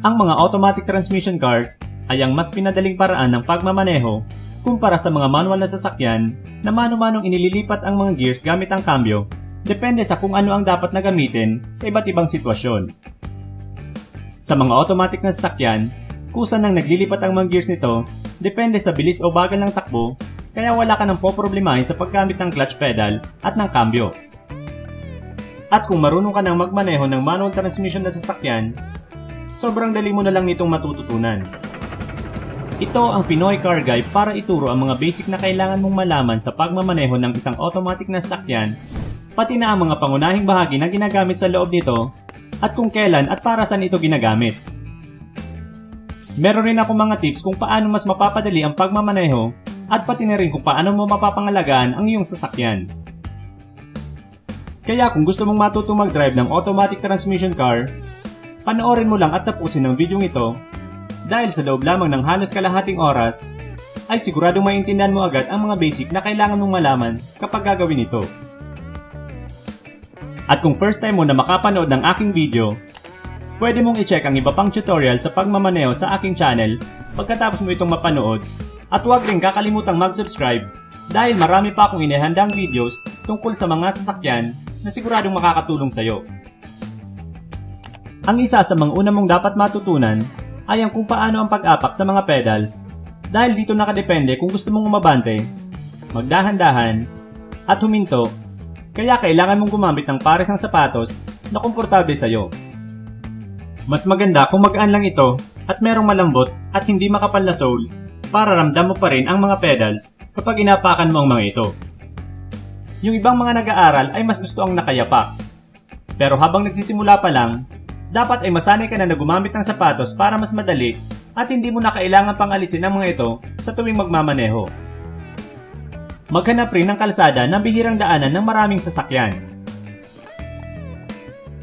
Ang mga automatic transmission cars ay ang mas pinadaling paraan ng pagmamaneho kumpara sa mga manual na sasakyan na mano-manong inililipat ang mga gears gamit ang kambyo, depende sa kung ano ang dapat na gamitin sa iba't ibang sitwasyon. Sa mga automatic na sasakyan, kusa nang naglilipat ang mga gears nito, depende sa bilis o bagal ng takbo, kaya wala ka nang poproblemahin sa paggamit ng clutch pedal at ng kambyo. At kung marunong ka nang magmaneho ng manual transmission na sasakyan, sobrang dali mo na lang nitong matututunan. Ito ang Pinoy Car Guy para ituro ang mga basic na kailangan mong malaman sa pagmamaneho ng isang automatic na sasakyan, pati na ang mga pangunahing bahagi na ginagamit sa loob nito at kung kailan at para saan ito ginagamit. Meron rin ako mga tips kung paano mas mapapadali ang pagmamaneho at pati na rin kung paano mo mapapangalagaan ang iyong sasakyan. Kaya kung gusto mong matutong mag-drive ng automatic transmission car, panoorin mo lang at tapusin ang video ito dahil sa loob lamang ng halos kalahating oras ay siguradong maintindihan mo agad ang mga basic na kailangan mong malaman kapag gagawin ito. At kung first time mo na makapanood ng aking video, pwede mong i-check ang iba pang tutorial sa pagmamaneho sa aking channel pagkatapos mo itong mapanood at huwag rin kakalimutang mag-subscribe dahil marami pa akong inihandang videos tungkol sa mga sasakyan na siguradong makakatulong sa iyo. Ang isa sa mga una mong dapat matutunan ay ang kung paano ang pag-apak sa mga pedals dahil dito nakadepende kung gusto mong umabante, magdahan-dahan, at huminto, kaya kailangan mong gumamit ng pares ng sapatos na komportable sa iyo. Mas maganda kung magaan lang ito at merong malambot at hindi makapal na sole para ramdam mo pa rin ang mga pedals kapag inapakan mo ang mga ito. Yung ibang mga nag-aaral ay mas gusto ang nakayapak. Pero habang nagsisimula pa lang, dapat ay masanay ka na gumamit ng sapatos para mas madali at hindi mo na kailangan pang alisin ang mga ito sa tuwing magmamaneho. Maghanap rin ng kalsada na bihirang daanan ng maraming sasakyan.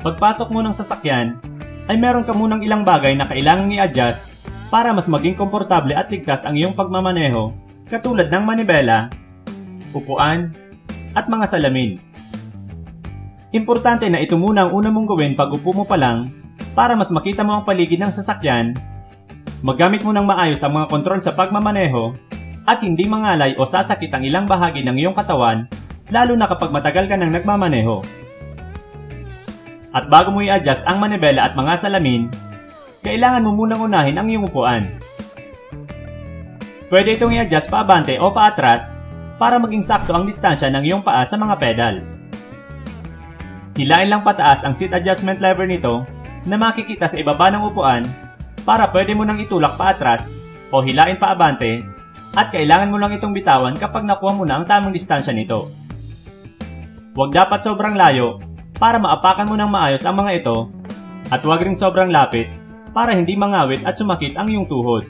Pagpasok mo ng sasakyan, ay meron ka munang ilang bagay na kailangang i-adjust para mas maging komportable at ligtas ang iyong pagmamaneho, katulad ng manibela, upuan, at mga salamin. Importante na ito muna ang una mong gawin pag upo mo pa lang para mas makita mo ang paligid ng sasakyan, magamit mo ng maayos ang mga kontrol sa pagmamaneho, at hindi mangalay o sasakit ang ilang bahagi ng iyong katawan, lalo na kapag matagal ka nang nagmamaneho. At bago mo i-adjust ang manibela at mga salamin, kailangan mo munang unahin ang iyong upuan. Pwede itong i-adjust paabante o paatras para maging sakto ang distansya ng iyong paa sa mga pedals. Hilain lang pataas ang seat adjustment lever nito na makikita sa ibaba ng upuan para pwede mo nang itulak paatras o hilain paabante at kailangan mo lang itong bitawan kapag nakuha mo na ang tamang distansya nito. Huwag dapat sobrang layo para maapakan mo ng maayos ang mga ito at huwag ring sobrang lapit para hindi mangawit at sumakit ang iyong tuhod.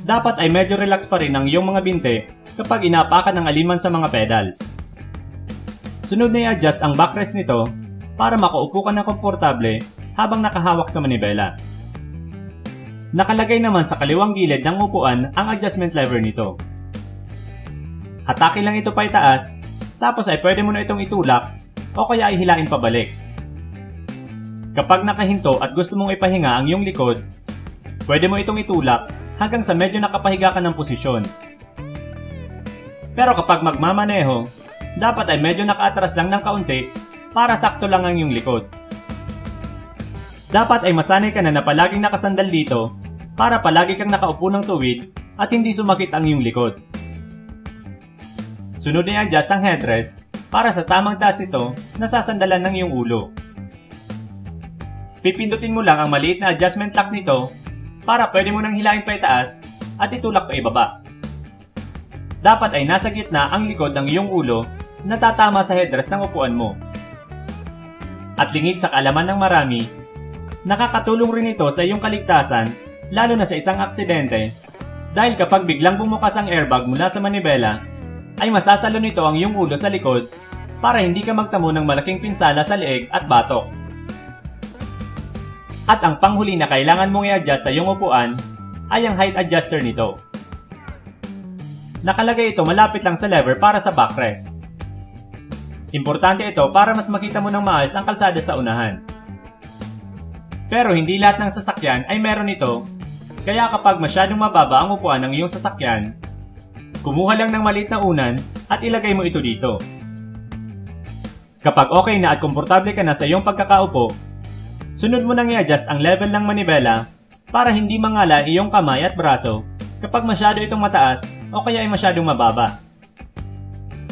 Dapat ay medyo relax pa rin ang iyong mga binte kapag inaapakan ng aliman sa mga pedals. Sunod na i-adjust ang backrest nito para makaupo ka na komportable habang nakahawak sa manibela. Nakalagay naman sa kaliwang gilid ng upuan ang adjustment lever nito. Hatake lang ito pa itaas, tapos ay pwede mo na itong itulak o kaya ay hilain pabalik. Kapag nakahinto at gusto mong ipahinga ang iyong likod, pwede mo itong itulak hanggang sa medyo nakapahiga ka ng posisyon. Pero kapag magmamaneho, dapat ay medyo nakaatras lang ng kaunti para sakto lang ang iyong likod. Dapat ay masanay ka na palaging nakasandal dito para palagi kang nakaupo ng tuwid at hindi sumakit ang iyong likod. Sunod na i-adjust ang headrest para sa tamang taas ito na sasandalan ng iyong ulo. Pipindutin mo lang ang maliit na adjustment lock nito para pwede mo nang hilain pa itaas at itulak pa ibaba. Dapat ay nasa gitna ang likod ng iyong ulo na tatama sa headrest ng upuan mo. At lingid sa kaalaman ng marami, nakakatulong rin ito sa iyong kaligtasan lalo na sa isang aksidente dahil kapag biglang bumukas ang airbag mula sa manibela, ay masasalo nito ang iyong ulo sa likod para hindi ka magtamo ng malaking pinsala sa leeg at batok. At ang panghuli na kailangan mong i-adjust sa iyong upuan ay ang height adjuster nito. Nakalagay ito malapit lang sa lever para sa backrest. Importante ito para mas makita mo ng maayos ang kalsada sa unahan. Pero hindi lahat ng sasakyan ay meron ito, kaya kapag masyadong mababa ang upuan ng iyong sasakyan, kumuha lang ng maliit na unan at ilagay mo ito dito. Kapag okay na at komportable ka na sa iyong pagkakaupo, sunod mo nang i-adjust ang level ng manibela para hindi mangala iyong kamay at braso kapag masyado itong mataas o kaya ay masyadong mababa.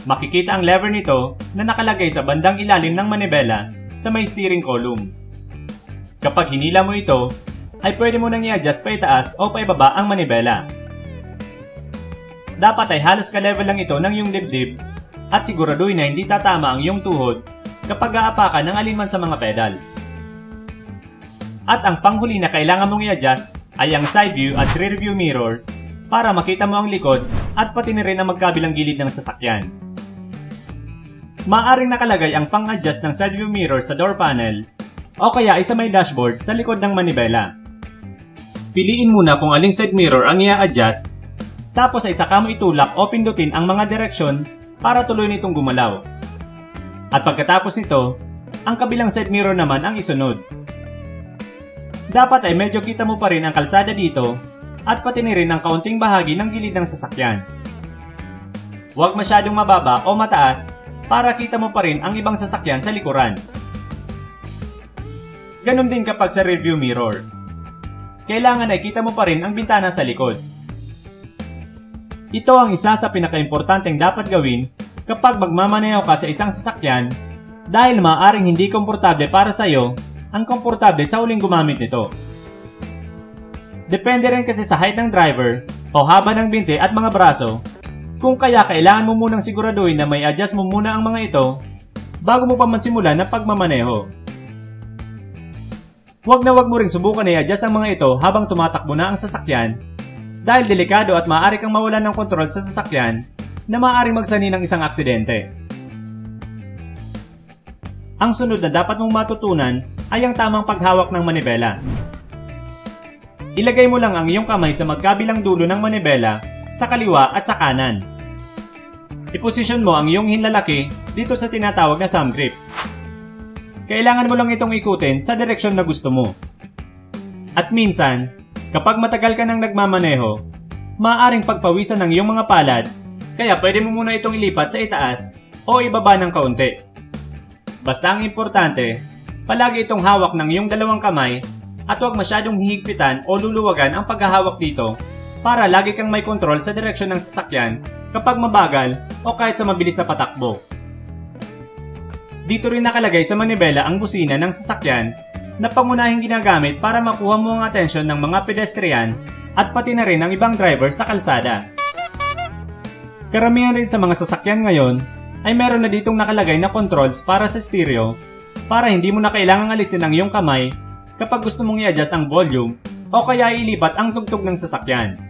Makikita ang lever nito na nakalagay sa bandang ilalim ng manibela sa may steering column. Kapag hinila mo ito, ay pwede mo nang i-adjust pa itaas o paibaba ang manibela. Dapat ay halos ka-level lang ito ng iyong dibdib at siguraduhin na hindi tatama ang iyong tuhod kapag aapakan ng alinman sa mga pedals. At ang panghuli na kailangan mong i-adjust ay ang side view at rear view mirrors para makita mo ang likod at pati na rin ang magkabilang gilid ng sasakyan. Maaaring nakalagay ang pang-adjust ng side view mirror sa door panel o kaya ay sa may dashboard sa likod ng manibela. Piliin muna kung aling side mirror ang i-adjust, tapos ay saka mo itulak o pindutin ang mga direksyon para tuloy nitong gumalaw. At pagkatapos nito, ang kabilang side mirror naman ang isunod. Dapat ay medyo kita mo pa rin ang kalsada dito at pati na rin ang kaunting bahagi ng gilid ng sasakyan. Huwag masyadong mababa o mataas para kita mo pa rin ang ibang sasakyan sa likuran. Ganon din kapag sa rearview mirror. Kailangan ay kita mo pa rin ang bintana sa likod. Ito ang isa sa pinakaimportanteng dapat gawin kapag magmamaneho ka sa isang sasakyan dahil maaaring hindi komportable para sa iyo ang komportable sa huling gumamit nito. Depende rin kasi sa height ng driver o haba ng binti at mga braso, kung kaya kailangan mo munang siguraduhin na may adjust mo muna ang mga ito bago mo pa man simulan ng pagmamaneho. Huwag na huwag mo ring subukan na i-adjust ang mga ito habang tumatakbo na ang sasakyan dahil delikado at maaari kang mawalan ng kontrol sa sasakyan na maaaring magsani ng isang aksidente. Ang sunod na dapat mong matutunan ay ang tamang paghawak ng manibela. Ilagay mo lang ang iyong kamay sa magkabilang dulo ng manibela sa kaliwa at sa kanan. Iposisyon mo ang iyong hinlalaki dito sa tinatawag na thumb grip. Kailangan mo lang itong ikutin sa direksyon na gusto mo. At minsan, kapag matagal ka nang nagmamaneho, maaaring pagpawisan ng iyong mga palad, kaya pwede mo muna itong ilipat sa itaas o ibaba ng kaunti. Basta ang importante, palagi itong hawak ng iyong dalawang kamay at huwag masyadong hihigpitan o luluwagan ang paghahawak dito para lagi kang may kontrol sa direksyon ng sasakyan kapag mabagal o kahit sa mabilis na patakbo. Dito rin nakalagay sa manibela ang busina ng sasakyan na pangunahing ginagamit para makuha mo ang atensyon ng mga pedestrian at pati na rin ng ibang driver sa kalsada. Karamihan rin sa mga sasakyan ngayon ay meron na ditong nakalagay na controls para sa stereo para hindi mo na kailangang alisin ang iyong kamay kapag gusto mong i-adjust ang volume o kaya ilipat ang tugtog ng sasakyan.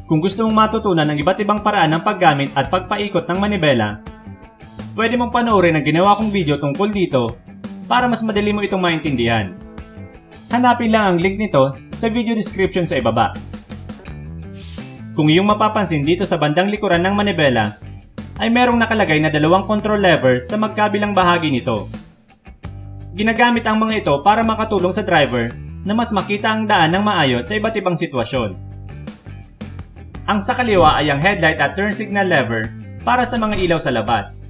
Kung gusto mong matutunan ng iba't ibang paraan ng paggamit at pagpaikot ng manibela, pwede mong panoorin ang ginawa kong video tungkol dito para mas madali mo itong maintindihan. Hanapin lang ang link nito sa video description sa ibaba. Kung iyong mapapansin dito sa bandang likuran ng manibela, ay merong nakalagay na dalawang control levers sa magkabilang bahagi nito. Ginagamit ang mga ito para makatulong sa driver na mas makita ang daan ng maayos sa iba't ibang sitwasyon. Ang sa kaliwa ay ang headlight at turn signal lever para sa mga ilaw sa labas.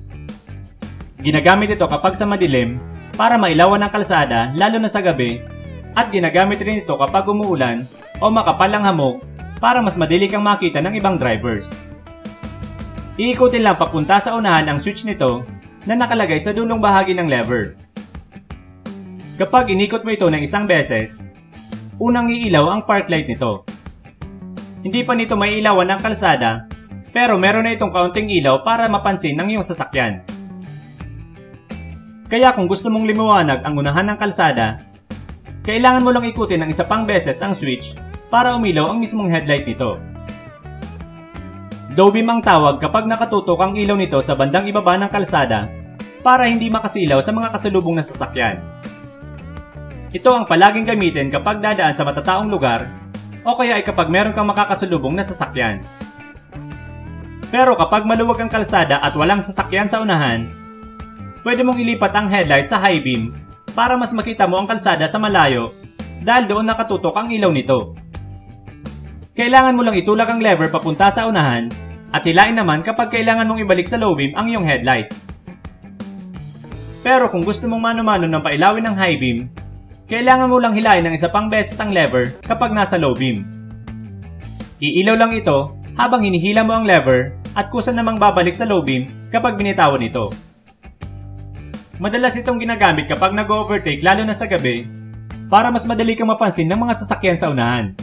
Ginagamit ito kapag sa madilim para mailawan ang kalsada lalo na sa gabi at ginagamit rin ito kapag umuulan o makapal ang hamog para mas madali kang makita ng ibang drivers. Iikutin lang papunta sa unahan ang switch nito na nakalagay sa dulong bahagi ng lever. Kapag inikot mo ito ng isang beses, unang iilaw ang park light nito. Hindi pa nito maiilawan ang kalsada pero meron na itong kaunting ilaw para mapansin ng iyong sasakyan. Kaya kung gusto mong liwanag ang unahan ng kalsada, kailangan mo lang ikutin ng isa pang beses ang switch para umilaw ang mismong headlight nito. Low beam ang tawag kapag nakatutok ang ilaw nito sa bandang ibaba ng kalsada para hindi makasilaw sa mga kasalubong na sasakyan. Ito ang palaging gamitin kapag dadaan sa matataong lugar o kaya ay kapag meron kang makakasalubong na sasakyan. Pero kapag maluwag ang kalsada at walang sasakyan sa unahan, pwede mong ilipat ang headlight sa high beam para mas makita mo ang kalsada sa malayo dahil doon nakatutok ang ilaw nito. Kailangan mo lang itulak ang lever papunta sa unahan at hilain naman kapag kailangan mong ibalik sa low beam ang iyong headlights. Pero kung gusto mong mano-mano ng pailawin ng high beam, kailangan mo lang hilain ng isa pang beses ang lever kapag nasa low beam. Iilaw lang ito habang hinihila mo ang lever at kusa namang babalik sa low beam kapag binitawan ito. Madalas itong ginagamit kapag nag-overtake lalo na sa gabi para mas madali kang mapansin ng mga sasakyan sa unahan.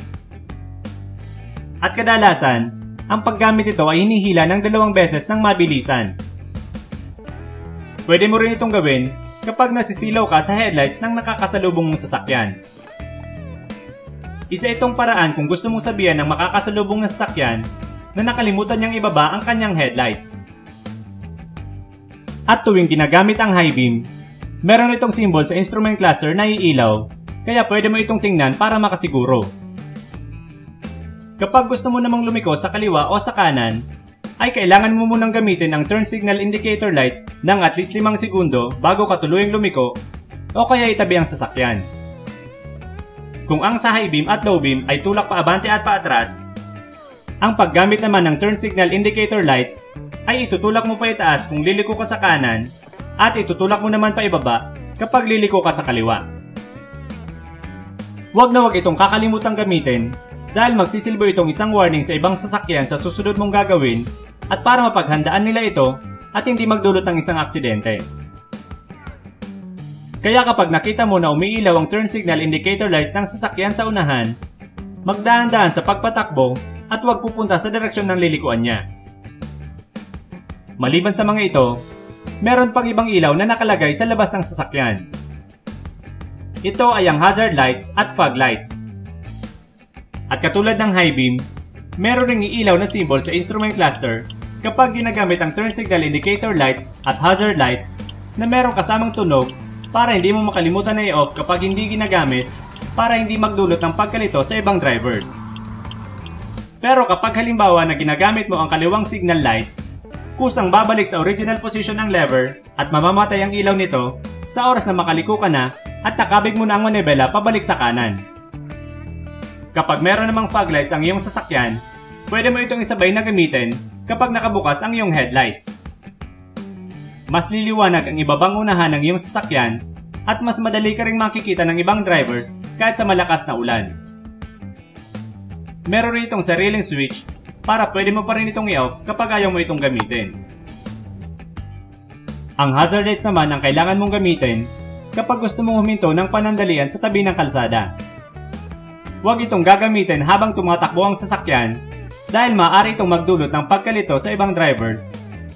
At kadalasan, ang paggamit ito ay hinihila ng 2 beses ng mabilisan. Pwede mo rin itong gawin kapag nasisilaw ka sa headlights ng nakakasalubong mong sasakyan. Isa itong paraan kung gusto mong sabihan ng makakasalubong na sasakyan na nakalimutan niyang ibaba ang kanyang headlights. At tuwing ginagamit ang high beam, meron itong symbol sa instrument cluster na iilaw, kaya pwede mo itong tingnan para makasiguro. Kapag gusto mo namang lumiko sa kaliwa o sa kanan, ay kailangan mo munang gamitin ang turn signal indicator lights ng at least 5 segundo bago ka tuluyang lumiko o kaya itabi ang sasakyan. Kung ang sa high beam at low beam ay tulak pa abante at paatras, ang paggamit naman ng turn signal indicator lights ay itutulak mo pa itaas kung liliko ka sa kanan at itutulak mo naman pa ibaba kapag liliko ka sa kaliwa. Huwag na huwag itong kakalimutang gamitin dahil magsisilbo itong isang warning sa ibang sasakyan sa susunod mong gagawin at para mapaghandaan nila ito at hindi magdulot ng isang aksidente. Kaya kapag nakita mo na umiilaw ang turn signal indicator lights ng sasakyan sa unahan, magdahan-dahan sa pagpatakbo at huwag pupunta sa direksyon ng lilikuan niya. Maliban sa mga ito, meron pang ibang ilaw na nakalagay sa labas ng sasakyan. Ito ay ang hazard lights at fog lights. At katulad ng high beam, meron ring iilaw na symbol sa instrument cluster kapag ginagamit ang turn signal indicator lights at hazard lights na merong kasamang tunog para hindi mo makalimutan na i-off kapag hindi ginagamit para hindi magdulot ng pagkalito sa ibang drivers. Pero kapag halimbawa na ginagamit mo ang kaliwang signal light, kusang babalik sa original position ng lever at mamamatay ang ilaw nito sa oras na makaliko ka na at nakabig mo na ang manibela pabalik sa kanan. Kapag meron namang fog lights ang iyong sasakyan, pwede mo itong isabay na gamitin kapag nakabukas ang iyong headlights. Mas liliwanag ang ibabang unahan ng iyong sasakyan at mas madali ka ring makikita ng ibang drivers kahit sa malakas na ulan. Meron rin itong sariling switch para pwede mo pa rin itong i-off kapag ayaw mo itong gamitin. Ang hazard lights naman ang kailangan mong gamitin kapag gusto mong huminto ng panandalian sa tabi ng kalsada. Huwag itong gagamitin habang tumatakbo ang sasakyan dahil maaari itong magdulot ng pagkalito sa ibang drivers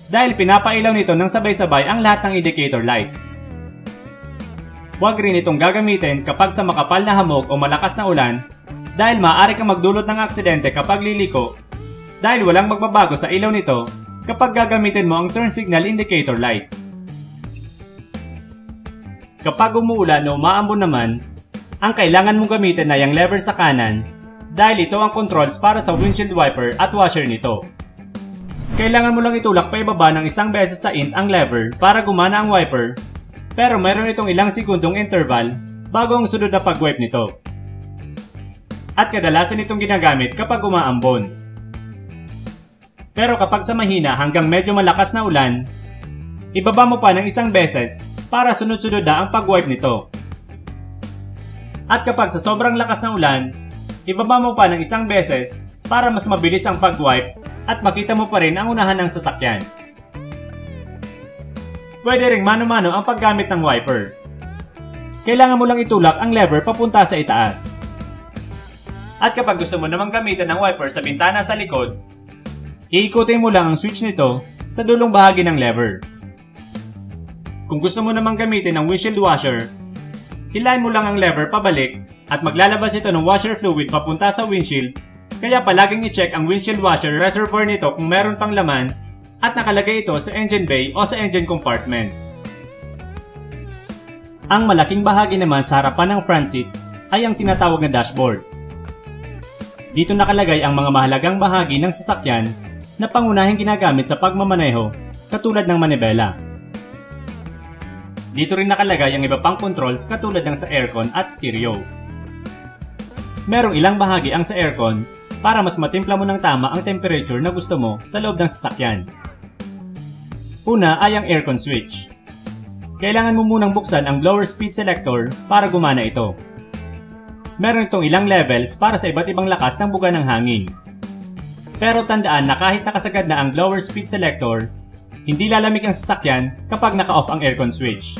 dahil pinapailaw nito ng sabay-sabay ang lahat ng indicator lights. Huwag rin itong gagamitin kapag sa makapal na hamog o malakas na ulan dahil maaari kang magdulot ng aksidente kapag liliko dahil walang magbabago sa ilaw nito kapag gagamitin mo ang turn signal indicator lights. Kapag umuulan o umaambon naman, ang kailangan mong gamitin ay ang lever sa kanan dahil ito ang controls para sa windshield wiper at washer nito. Kailangan mo lang itulak pa ibaba ng 1 beses sa int ang lever para gumana ang wiper, pero mayroon itong ilang segundong interval bago ang sunod na pag-wipe nito. At kadalasan itong ginagamit kapag umaambon. Pero kapag sa mahina hanggang medyo malakas na ulan, ibaba mo pa ng 1 beses para sunod-sunod na ang pag-wipe nito. At kapag sa sobrang lakas ng ulan, ibaba mo pa ng 1 beses para mas mabilis ang pag-wipe at makita mo pa rin ang unahan ng sasakyan. Pwede ring mano-mano ang paggamit ng wiper. Kailangan mo lang itulak ang lever papunta sa itaas. At kapag gusto mo namang gamitin ang wiper sa bintana sa likod, iikutin mo lang ang switch nito sa dulong bahagi ng lever. Kung gusto mo namang gamitin ang windshield washer, hilahin mo lang ang lever pabalik at maglalabas ito ng washer fluid papunta sa windshield, kaya palaging i-check ang windshield washer reservoir nito kung meron pang laman at nakalagay ito sa engine bay o sa engine compartment. Ang malaking bahagi naman sa harapan ng front seats ay ang tinatawag na dashboard. Dito nakalagay ang mga mahalagang bahagi ng sasakyan na pangunahing ginagamit sa pagmamaneho, katulad ng manibela. Dito rin nakalagay ang iba pang controls katulad ng sa aircon at stereo. Merong ilang bahagi ang sa aircon para mas matimpla mo ng tama ang temperature na gusto mo sa loob ng sasakyan. Una ay ang aircon switch. Kailangan mo munang buksan ang blower speed selector para gumana ito. Meron itong ilang levels para sa iba't ibang lakas ng buga ng hangin. Pero tandaan na kahit nakasagad na ang blower speed selector, hindi lalamig ang sasakyan kapag naka-off ang aircon switch.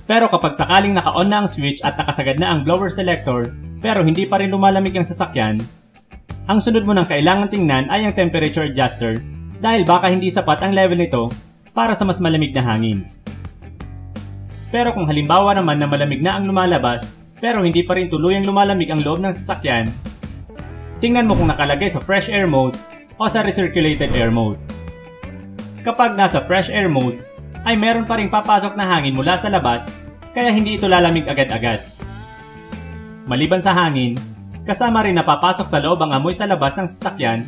Pero kapag sakaling naka-on na ang switch at nakasagad na ang blower selector pero hindi pa rin lumalamig ang sasakyan, ang sunod mo nang kailangan tingnan ay ang temperature adjuster dahil baka hindi sapat ang level nito para sa mas malamig na hangin. Pero kung halimbawa naman na malamig na ang lumalabas pero hindi pa rin tuluyang lumalamig ang loob ng sasakyan, tingnan mo kung nakalagay sa fresh air mode o sa recirculated air mode. Kapag nasa fresh air mode, ay meron pa ring papasok na hangin mula sa labas kaya hindi ito lalamig agad-agad. Maliban sa hangin, kasama rin na papasok sa loob ang amoy sa labas ng sasakyan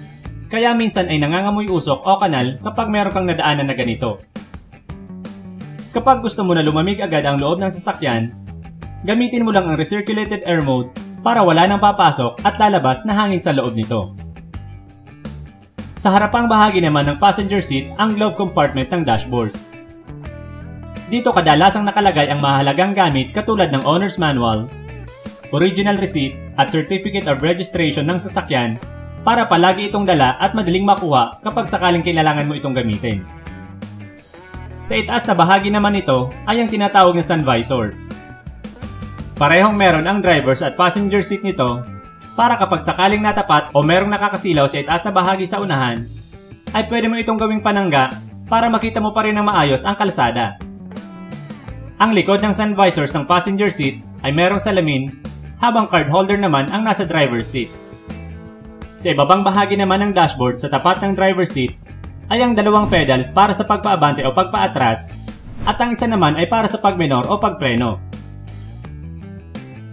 kaya minsan ay nangangamoy usok o kanal kapag meron kang nadaanan na ganito. Kapag gusto mo na lumamig agad ang loob ng sasakyan, gamitin mo lang ang recirculated air mode para wala nang papasok at lalabas na hangin sa loob nito. Sa harapang bahagi naman ng passenger seat ang glove compartment ng dashboard. Dito kadalasang nakalagay ang mahalagang gamit katulad ng owner's manual, original receipt at certificate of registration ng sasakyan para palagi itong dala at madaling makuha kapag sakaling kailangan mo itong gamitin. Sa itaas na bahagi naman ito ay ang tinatawag na sun visors. Parehong meron ang driver's at passenger seat nito para kapag sakaling natapat o merong nakakasilaw sa itaas na bahagi sa unahan, ay pwede mo itong gawing panangga para makita mo pa rin ng maayos ang kalsada. Ang likod ng sun visors ng passenger seat ay merong salamin, habang card holder naman ang nasa driver's seat. Sa ibabang bahagi naman ng dashboard sa tapat ng driver's seat ay ang dalawang pedals para sa pagpaabante o pagpaatras at ang isa naman ay para sa pagminor o pagpreno.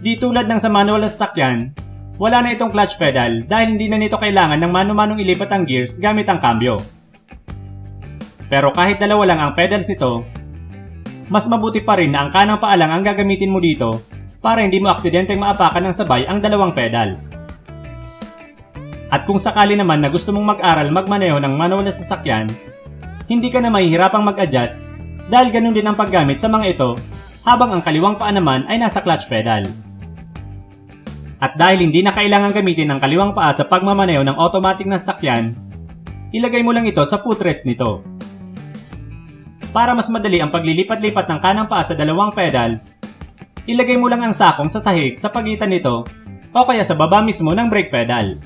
Di tulad ng sa manual na sasakyan, wala na itong clutch pedal dahil hindi na nito kailangan ng mano-manong ilipat ang gears gamit ang kambyo. Pero kahit dalawa lang ang pedals nito, mas mabuti pa rin na ang kanang paa lang ang gagamitin mo dito para hindi mo aksidenteng maapakan ng sabay ang dalawang pedals. At kung sakali naman na gusto mong mag-aral magmaneho ng manual na sasakyan, hindi ka na mahihirapang mag-adjust dahil ganun din ang paggamit sa mga ito habang ang kaliwang paa naman ay nasa clutch pedal. At dahil hindi na kailangan gamitin ang kaliwang paa sa pagmamaneho ng automatic na sasakyan, ilagay mo lang ito sa footrest nito. Para mas madali ang paglilipat-lipat ng kanang paa sa dalawang pedals, ilagay mo lang ang sakong sa sahig sa pagitan nito o kaya sa baba mismo ng brake pedal.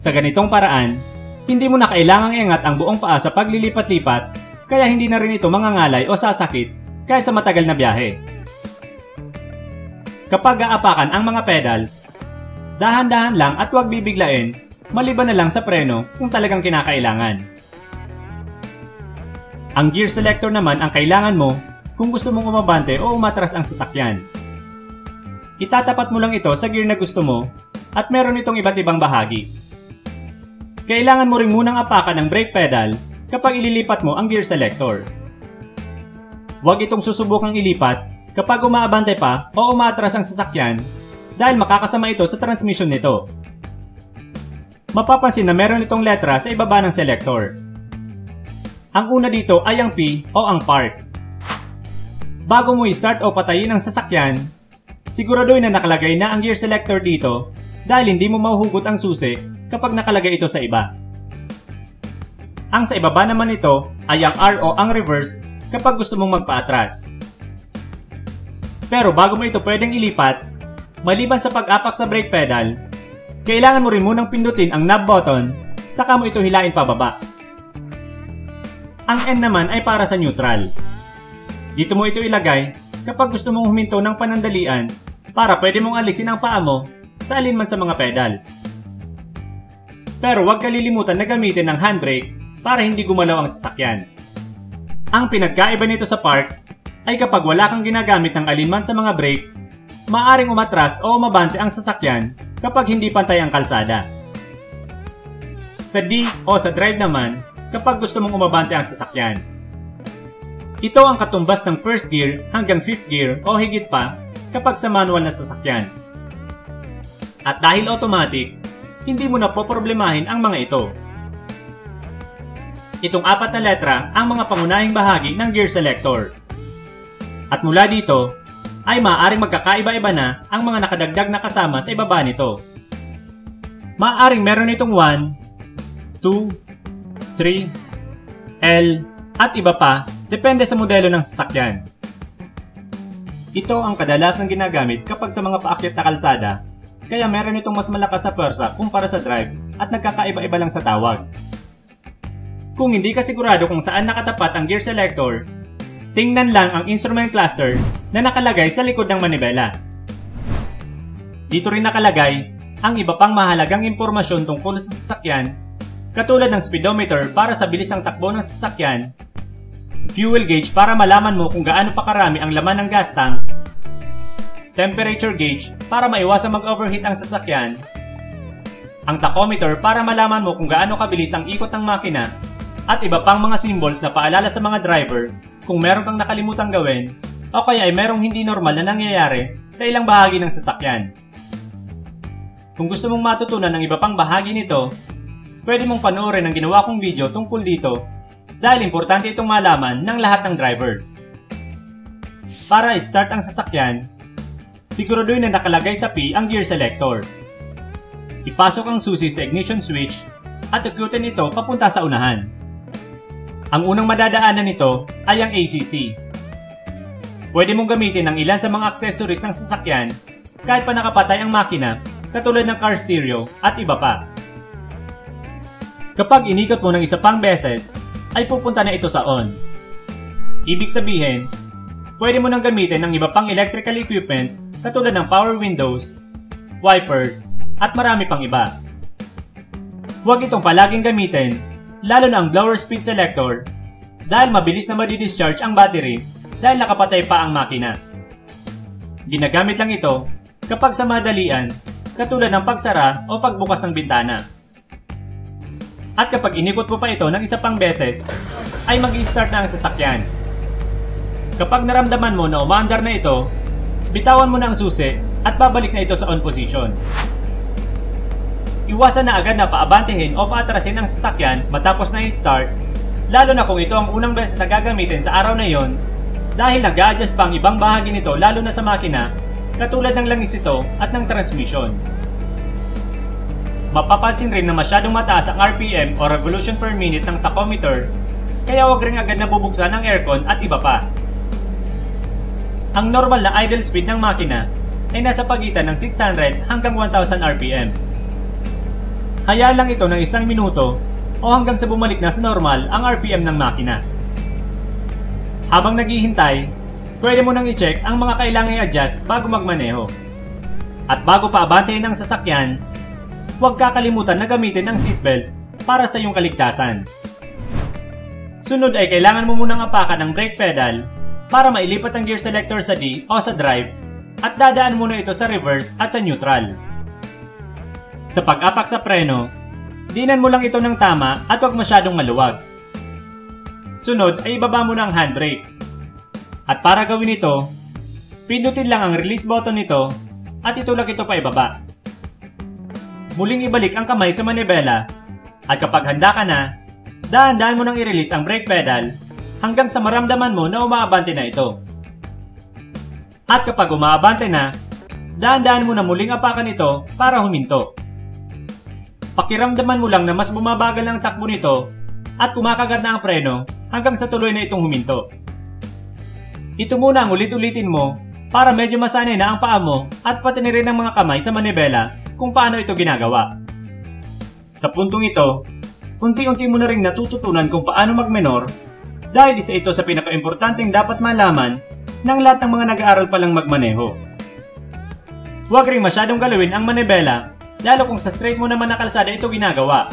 Sa ganitong paraan, hindi mo na kailangang iangat ang buong paa sa paglilipat-lipat kaya hindi na rin ito mangangalay o sasakit kahit sa matagal na biyahe. Kapag aapakan ang mga pedals, dahan-dahan lang at huwag bibiglain, maliban na lang sa preno kung talagang kinakailangan. Ang gear selector naman ang kailangan mo kung gusto mong umabante o umatras ang sasakyan. Itatapat mo lang ito sa gear na gusto mo at meron itong iba't ibang bahagi. Kailangan mo ring munang apakan ang brake pedal kapag ililipat mo ang gear selector. Huwag itong susubukang ilipat kapag umaabante pa o umaatras ang sasakyan dahil makakasama ito sa transmission nito. Mapapansin na meron itong letra sa ibaba ng selector. Ang una dito ay ang P o ang park. Bago mo i-start o patayin ang sasakyan, siguraduhin na nakalagay na ang gear selector dito dahil hindi mo mahuhugot ang susi kapag nakalagay ito sa iba. Ang sa ibaba naman nito ay ang R o ang reverse kapag gusto mong magpaatras. Pero bago mo ito pwedeng ilipat, maliban sa pag-apak sa brake pedal, kailangan mo rin munang pindutin ang knob button saka mo ito hilain pababa. Ang N naman ay para sa neutral. Dito mo ito ilagay kapag gusto mong huminto ng panandalian para pwede mong alisin ang paa mo sa alinman sa mga pedals. Pero huwag kalilimutan na gamitin ang handbrake para hindi gumalaw ang sasakyan. Ang pinagkaiba nito sa park ay kapag wala kang ginagamit ng alinman sa mga brake, maaring umatras o umabante ang sasakyan kapag hindi pantay ang kalsada. Sa D o sa drive naman, kapag gusto mong umabante ang sasakyan. Ito ang katumbas ng first gear hanggang fifth gear o higit pa kapag sa manual na sasakyan. At dahil automatic, hindi mo na poproblemahin ang mga ito. Itong 4 na letra ang mga pangunahing bahagi ng gear selector. At mula dito, ay maaaring magkakaiba-iba na ang mga nakadagdag na kasama sa ibaba nito. Maaaring meron itong 1, 2, 3, L, at iba pa, depende sa modelo ng sasakyan. Ito ang kadalasang ginagamit kapag sa mga paakyat na kalsada, kaya meron itong mas malakas na pwersa kumpara sa drive at nagkakaiba-iba lang sa tawag. Kung hindi ka sigurado kung saan nakatapat ang gear selector, tingnan lang ang instrument cluster na nakalagay sa likod ng manibela. Dito rin nakalagay ang iba pang mahalagang impormasyon tungkol sa sasakyan, katulad ng speedometer para sa bilis ng takbo ng sasakyan, fuel gauge para malaman mo kung gaano pa karami ang laman ng gas tank, temperature gauge para maiwasang mag-overheat ang sasakyan, ang tachometer para malaman mo kung gaano kabilis ang ikot ng makina, at iba pang mga symbols na paalala sa mga driver kung meron kang nakalimutang gawin o kaya ay merong hindi normal na nangyayari sa ilang bahagi ng sasakyan. Kung gusto mong matutunan ng iba pang bahagi nito, pwede mong panoorin ang ginawa kong video tungkol dito dahil importante itong malaman ng lahat ng drivers. Para i-start ang sasakyan, siguraduhin na nakalagay sa P ang gear selector. Ipasok ang susi sa ignition switch at ikutin ito papunta sa unahan. Ang unang madadaanan nito ay ang ACC. Pwede mong gamitin ang ilan sa mga accessories ng sasakyan kahit pa nakapatay ang makina, katulad ng car stereo at iba pa. Kapag inikot mo ng isa pang beses, ay pupunta na ito sa on. Ibig sabihin, pwede mo nang gamitin ng iba pang electrical equipment katulad ng power windows, wipers, at marami pang iba. Huwag itong palaging gamitin, lalo na ang blower speed selector, dahil mabilis na madi-discharge ang battery dahil nakapatay pa ang makina. Ginagamit lang ito kapag sa madalian, katulad ng pagsara o pagbukas ng bintana. At kapag inikot mo pa ito ng isa pang beses, ay mag-i-start na ang sasakyan. Kapag naramdaman mo na umaandar na ito, bitawan mo na ang susi at babalik na ito sa on position. Iwasan na agad na paabantehin o paatrasin ang sasakyan matapos na i-start, lalo na kung ito ang unang beses na gagamitin sa araw na yon, dahil nag-a-adjust pa ang ibang bahagi nito lalo na sa makina, katulad ng langis ito at ng transmission. Mapapansin rin na masyadong mataas ang RPM o revolution per minute ng tachometer, kaya huwag rin agad na bubuksan ang aircon at iba pa. Ang normal na idle speed ng makina ay nasa pagitan ng 600 hanggang 1000 RPM. Hayaan lang ito ng 1 minuto o hanggang sa bumalik na sa normal ang RPM ng makina. Habang naghihintay, pwede mo nang i-check ang mga kailangang i-adjust bago magmaneho. At bago pa abantayin ng sasakyan, huwag kakalimutan na gamitin ang seatbelt para sa iyong kaligtasan. Sunod ay kailangan mo munang apakan ang brake pedal para mailipat ang gear selector sa D o sa drive at dadaan muna ito sa reverse at sa neutral. Sa pag-apak sa preno, dinan mo lang ito ng tama at huwag masyadong maluwag. Sunod ay ibaba mo na ang handbrake. At para gawin ito, pindutin lang ang release button nito at itulak ito pa ibaba. Muling ibalik ang kamay sa manibela at kapag handa ka na, dahan-dahan mo nang i-release ang brake pedal hanggang sa maramdaman mo na umaabante na ito. At kapag umaabante na, dahan-dahan mo na muling apakan ito para huminto. Pakiramdaman mo lang na mas bumabagal ang takbo nito at kumakagat na ang preno hanggang sa tuloy na itong huminto. Ito muna ang ulit-ulitin mo para medyo masanay na ang paa mo at pati na rin ang mga kamay sa manibela kung paano ito ginagawa. Sa puntong ito, unti-unti mo na rin natututunan kung paano magmenor dahil isa ito sa pinaka-importanteng dapat malaman ng lahat ng mga nag-aaral palang magmaneho. Huwag rin masyadong galawin ang manibela lalo kung sa straight mo naman na kalsada ito ginagawa.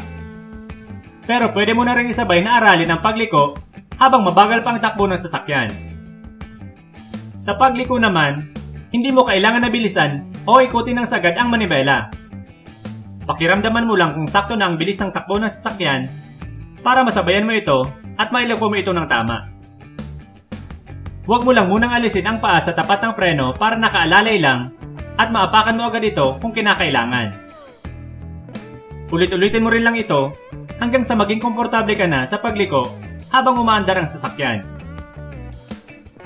Pero pwede mo na rin isabay na aralin ang pagliko habang mabagal pa ang takbo ng sasakyan. Sa pagliko naman, hindi mo kailangan na bilisan o ikutin ng sagad ang manibela. Pakiramdaman mo lang kung sakto na ang bilis ng takbo ng sasakyan para masabayan mo ito at mailiko mo ito ng tama. Huwag mo lang munang alisin ang paa sa tapat ng preno para nakaalalay lang at maapakan mo agad ito kung kinakailangan. Ulit-ulitin mo rin lang ito hanggang sa maging komportable ka na sa pagliko habang umaandar ang sasakyan.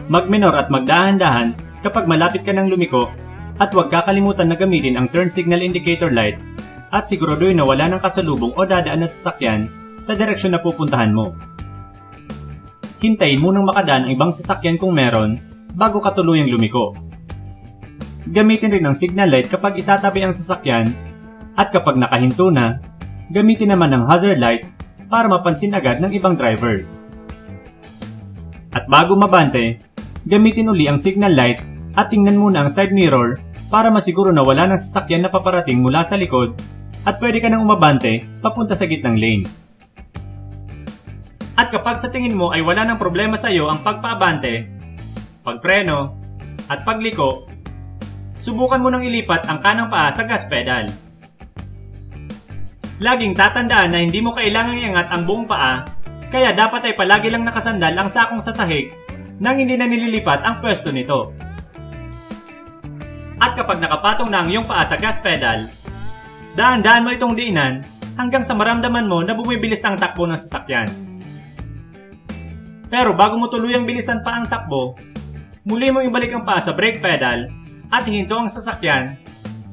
Magminor at magdahan-dahan kapag malapit ka ng lumiko at huwag kakalimutan na gamitin ang turn signal indicator light at siguraduhin na wala ng kasalubong o dadaan na sasakyan sa direksyon na pupuntahan mo. Hintayin munang makadaan ang ibang sasakyan kung meron bago ka tuluyang lumiko. Gamitin rin ang signal light kapag itatabi ang sasakyan at kapag nakahinto na, gamitin naman ang hazard lights para mapansin agad ng ibang drivers. At bago mabante, gamitin uli ang signal light at tingnan muna ang side mirror para masiguro na wala ng sasakyan na paparating mula sa likod at pwede ka nang umabante papunta sa gitnang lane. At kapag sa tingin mo ay wala ng problema sa iyo ang pagpaabante, pagpreno, at pagliko, subukan mo nang ilipat ang kanang paa sa gas pedal. Laging tatandaan na hindi mo kailangang iangat ang buong paa, kaya dapat ay palagi lang nakasandal ang sakong sa sahig nang hindi na nililipat ang pwesto nito. At kapag nakapatong na ang iyong paa sa gas pedal, daan-daan mo itong diinan hanggang sa maramdaman mo na bumibilis ang takbo ng sasakyan. Pero bago mo tuluyang bilisan pa ang takbo, muli mo ibalik ang paa sa brake pedal at hinto ang sasakyan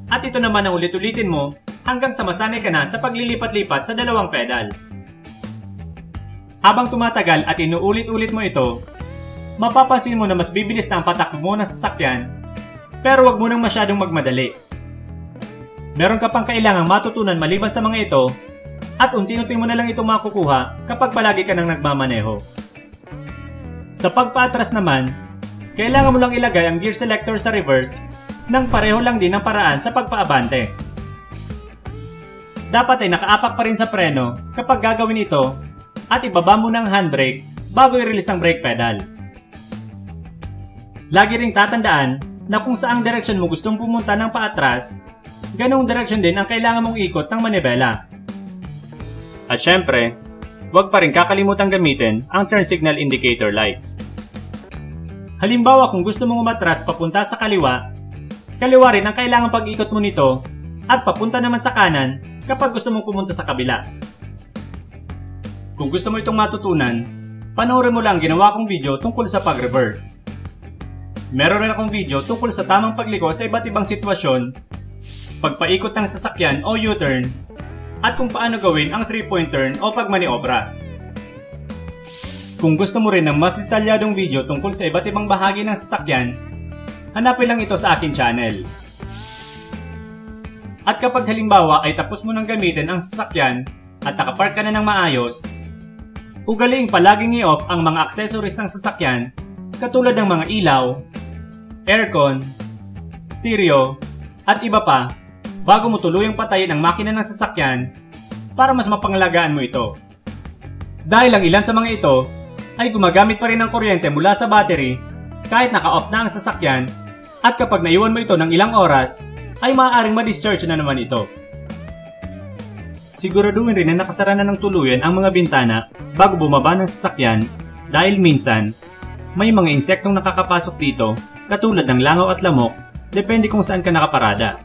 at ito naman ang ulit-ulitin mo hanggang sa masanay ka na sa paglilipat-lipat sa dalawang pedals. Habang tumatagal at inuulit-ulit mo ito, mapapansin mo na mas bibilis na ang patakbo mo ng sasakyan pero wag mo nang masyadong magmadali. Meron ka pang kailangang matutunan maliban sa mga ito at unti-unti mo na lang itong makukuha kapag palagi ka nang nagmamaneho. Sa pagpaatras naman, kailangan mo lang ilagay ang gear selector sa reverse nang pareho lang din ang paraan sa pagpaabante. Dapat ay nakaapak pa rin sa preno kapag gagawin ito at ibaba mo ng handbrake bago i-release ang brake pedal. Lagi ring tatandaan na kung saang direksyon mo gustong pumunta ng paatras, ganong direksyon din ang kailangan mong ikot ng manibela. At syempre, huwag pa rin kakalimutan gamitin ang turn signal indicator lights. Halimbawa kung gusto mong umatras papunta sa kaliwa, kaliwa rin ang kailangan pag-ikot mo nito at papunta naman sa kanan kapag gusto mong pumunta sa kabila. Kung gusto mo itong matutunan, panoorin mo lang ginawa kong video tungkol sa pag-reverse. Meron rin akong video tungkol sa tamang pagliko sa iba't ibang sitwasyon, pagpaikot ng sasakyan o U-turn, at kung paano gawin ang 3-point turn o pagmaniobra. Kung gusto mo rin ng mas detalyadong video tungkol sa iba't ibang bahagi ng sasakyan, hanapin lang ito sa akin channel. At kapag halimbawa ay tapos mo nang gamitin ang sasakyan at nakapark ka na ng maayos, ugaliing palaging i-off ang mga accessories ng sasakyan katulad ng mga ilaw, aircon, stereo, at iba pa bago mo tuluyang patayin ang makina ng sasakyan para mas mapangalagaan mo ito. Dahil ang ilan sa mga ito ay gumagamit pa rin ng kuryente mula sa battery kahit naka-off na ang sasakyan at kapag naiwan mo ito ng ilang oras ay maaaring ma-discharge na naman ito. Siguraduhin rin na nakasara na ng tuluyan ang mga bintana bago bumaba ng sasakyan dahil minsan may mga insektong nakakapasok dito katulad ng langaw at lamok depende kung saan ka nakaparada.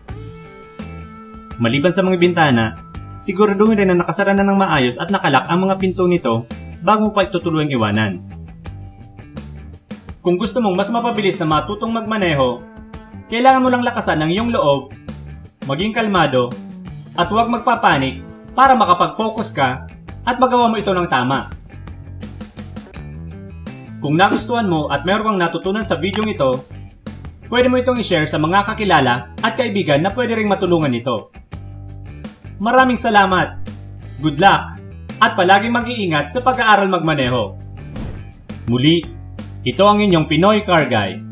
Maliban sa mga bintana, siguraduhin rin na nakasara na ng maayos at nakalak ang mga pinto nito bago mo pa ito tuluyang iwanan. Kung gusto mong mas mapabilis na matutong magmaneho, kailangan mo lang lakasan ang iyong loob, maging kalmado, at huwag magpapanik para makapag-focus ka at magawa mo ito ng tama. Kung nagustuhan mo at meron kang natutunan sa video ito, pwede mo itong i-share sa mga kakilala at kaibigan na pwede ring matulungan ito. Maraming salamat, good luck, at palaging mag-iingat sa pag-aaral magmaneho. Muli, ito ang inyong Pinoy Car Guy.